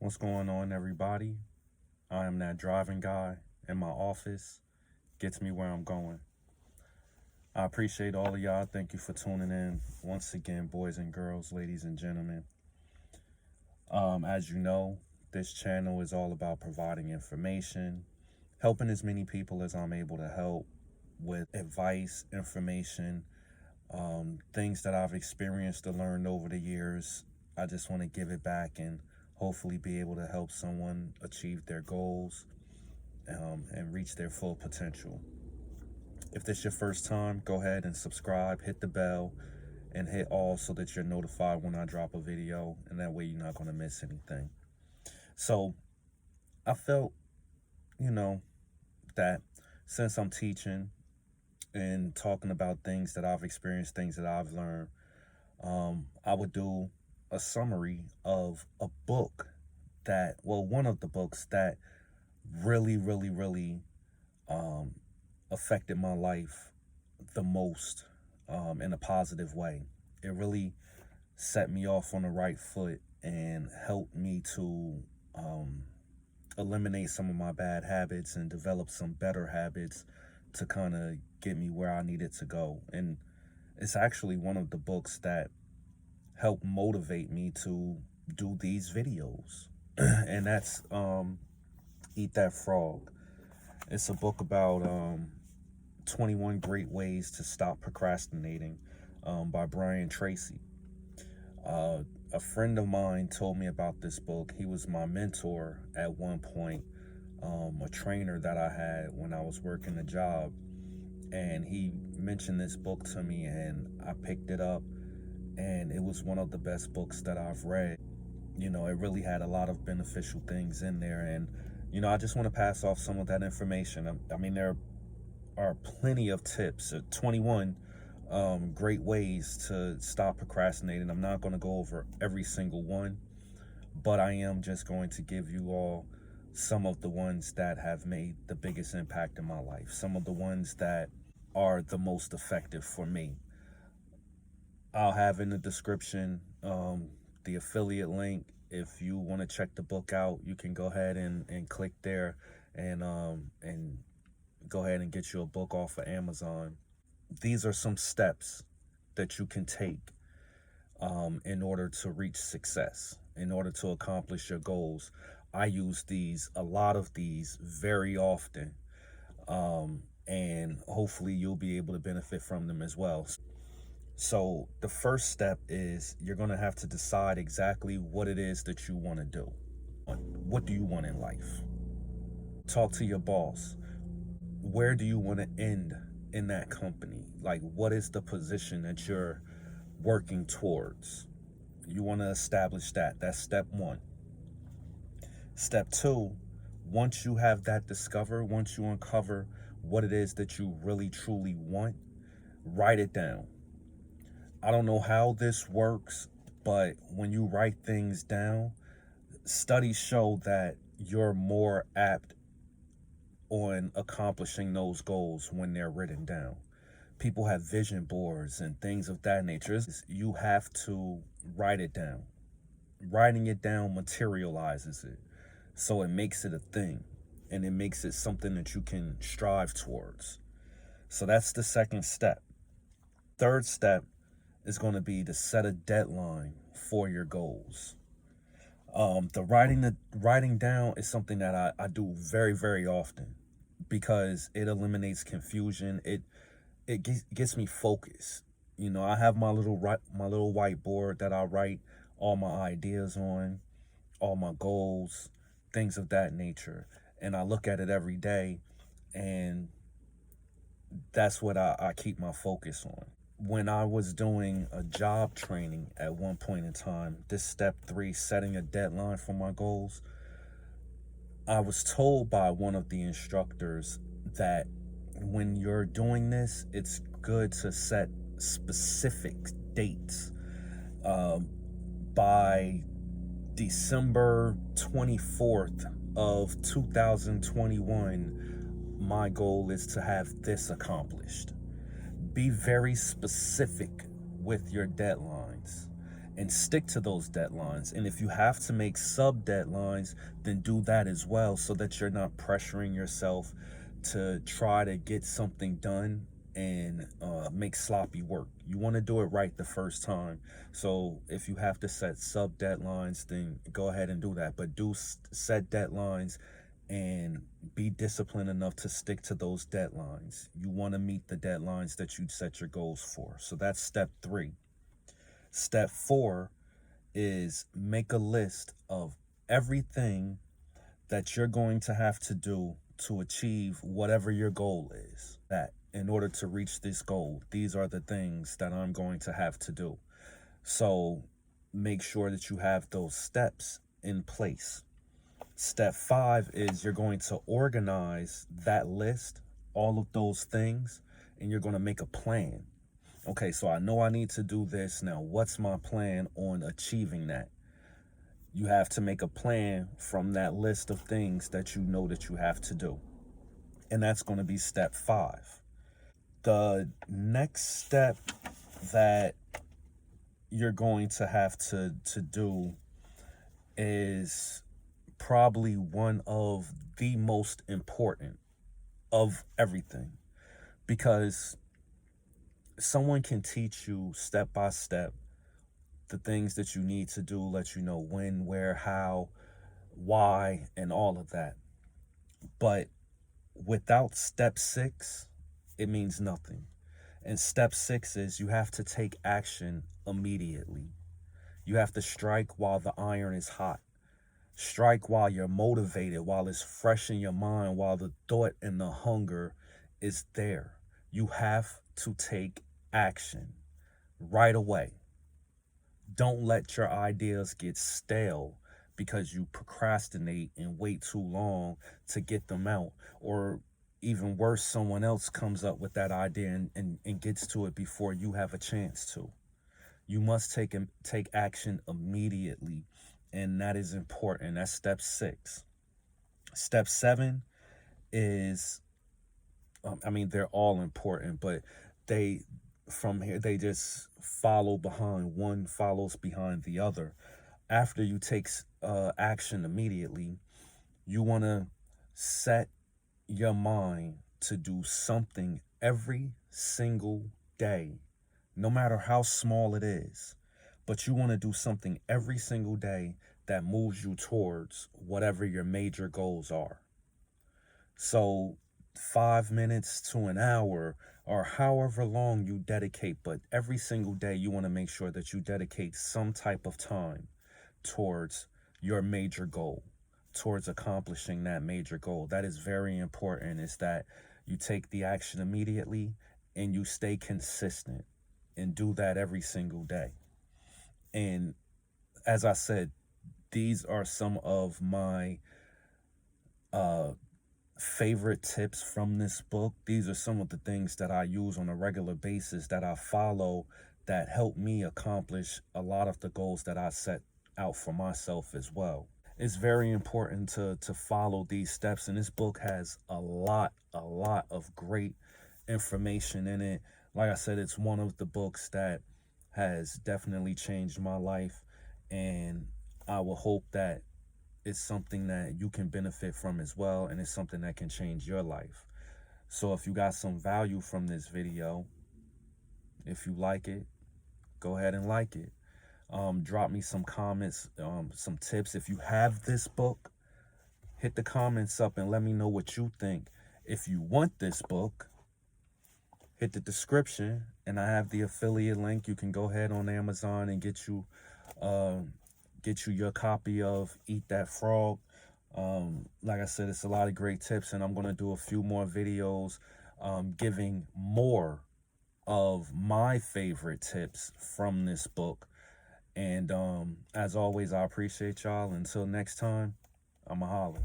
What's going on, everybody? I am that driving guy in my office. Gets me where I'm going. I appreciate all of y'all. Thank you for tuning in once again, boys and girls, ladies and gentlemen. As you know, this channel is all about providing information, helping as many people as I'm able to help with advice, information, things that I've experienced or learned over the years. I just want to give it back and hopefully be able to help someone achieve their goals and reach their full potential. If this is your first time, go ahead and subscribe, hit the bell, and hit all so that you're notified when I drop a video, and that way you're not going to miss anything. So I felt, that since I'm teaching and talking about things that I've experienced, things that I've learned, I would do a summary of a book one of the books that really affected my life the most in a positive way. It really set me off on the right foot and helped me to eliminate some of my bad habits and develop some better habits to kind of get me where I needed to go. And it's actually one of the books that helped motivate me to do these videos. And that's Eat That Frog. It's a book about 21 Great Ways to Stop Procrastinating by Tracy. A friend of mine told me about this book. He was my mentor at one point, a trainer that I had when I was working a job. And he mentioned this book to me, and I picked it up, and it was one of the best books that I've read. It really had a lot of beneficial things in there, and I just want to pass off some of that information. I mean, there are plenty of tips, 21 great ways to stop procrastinating. I'm not going to go over every single one, but I am just going to give you all some of the ones that have made the biggest impact in my life, some of the ones that are the most effective for me. I'll have in the description the affiliate link. If you want to check the book out, you can go ahead and click there and go ahead and get you a book off of Amazon. These are some steps that you can take in order to reach success, in order to accomplish your goals. I use a lot of these very often, and hopefully you'll be able to benefit from them as well. So the first step is you're going to have to decide exactly what it is that you want to do. What do you want in life? Talk to your boss. Where do you want to end in that company? Like, what is the position that you're working towards? You want to establish that. That's step one. Step two, once you have that discovered, once you uncover what it is that you really truly want, write it down. I don't know how this works, but when you write things down, studies show that you're more apt on accomplishing those goals when they're written down. People have vision boards and things of that nature. You have to write it down. Writing it down materializes it. So it makes it a thing, and it makes it something that you can strive towards. So that's the second step. Third step is going to be to set a deadline for your goals. The writing down is something that I do very, very often because it eliminates confusion. It gets me focused. I have my little whiteboard that I write all my ideas on, all my goals, things of that nature, and I look at it every day, and that's what I keep my focus on. When I was doing a job training at one point in time, this step 3, setting a deadline for my goals, I was told by one of the instructors that when you're doing this, it's good to set specific dates. By December 24th of 2021, my goal is to have this accomplished. Be very specific with your deadlines. and stick to those deadlines. And if you have to make sub deadlines, then do that as well, so that you're not pressuring yourself to try to get something done and make sloppy work. You want to do it right the first time. So if you have to set sub deadlines, then go ahead and do that. But do set deadlines and be disciplined enough to stick to those deadlines. You want to meet the deadlines that you set your goals for. So that's step 3. Step 4 is make a list of everything that you're going to have to do to achieve whatever your goal is. That in order to reach this goal, these are the things that I'm going to have to do. So make sure that you have those steps in place. Step 5 is you're going to organize that list, all of those things, and you're going to make a plan. Okay, so I know I need to do this. Now, what's my plan on achieving that? You have to make a plan from that list of things that you know that you have to do. And that's going to be step 5. The next step that you're going to have to do is probably one of the most important of everything, because someone can teach you step by step the things that you need to do, let you know when, where, how, why, and all of that. But without step 6, it means nothing. And step 6 is you have to take action immediately. You have to strike while the iron is hot. Strike while you're motivated, while it's fresh in your mind, while the thought and the hunger is there. You have to take action right away. Don't let your ideas get stale because you procrastinate and wait too long to get them out. Or even worse, someone else comes up with that idea and gets to it before you have a chance to. You must take action immediately, and that is important. That's step 6. Step 7 is, they're all important, but from here, they just follow behind. One follows behind the other. After you take action immediately, you want to set your mind to do something every single day, no matter how small it is. But you want to do something every single day that moves you towards whatever your major goals are. So 5 minutes to an hour, or however long you dedicate, but every single day you want to make sure that you dedicate some type of time towards your major goal, towards accomplishing that major goal. That is very important, is that you take the action immediately and you stay consistent and do that every single day. And as I said, these are some of my favorite tips from this book. These are some of the things that I use on a regular basis, that I follow, that help me accomplish a lot of the goals that I set out for myself as well. It's very important to follow these steps, and this book has a lot of great information in it. Like I said, it's one of the books that has definitely changed my life, and I will hope that it's something that you can benefit from as well, and it's something that can change your life. So if you got some value from this video, if you like it, go ahead and like it. Drop me some comments, some tips. If you have this book, hit the comments up and let me know what you think. If you want this book, hit the description and I have the affiliate link. You can go ahead on Amazon and get you your copy of Eat That Frog. Like I said, it's a lot of great tips, and I'm going to do a few more videos giving more of my favorite tips from this book. And as always, I appreciate y'all. Until next time, I'ma holler.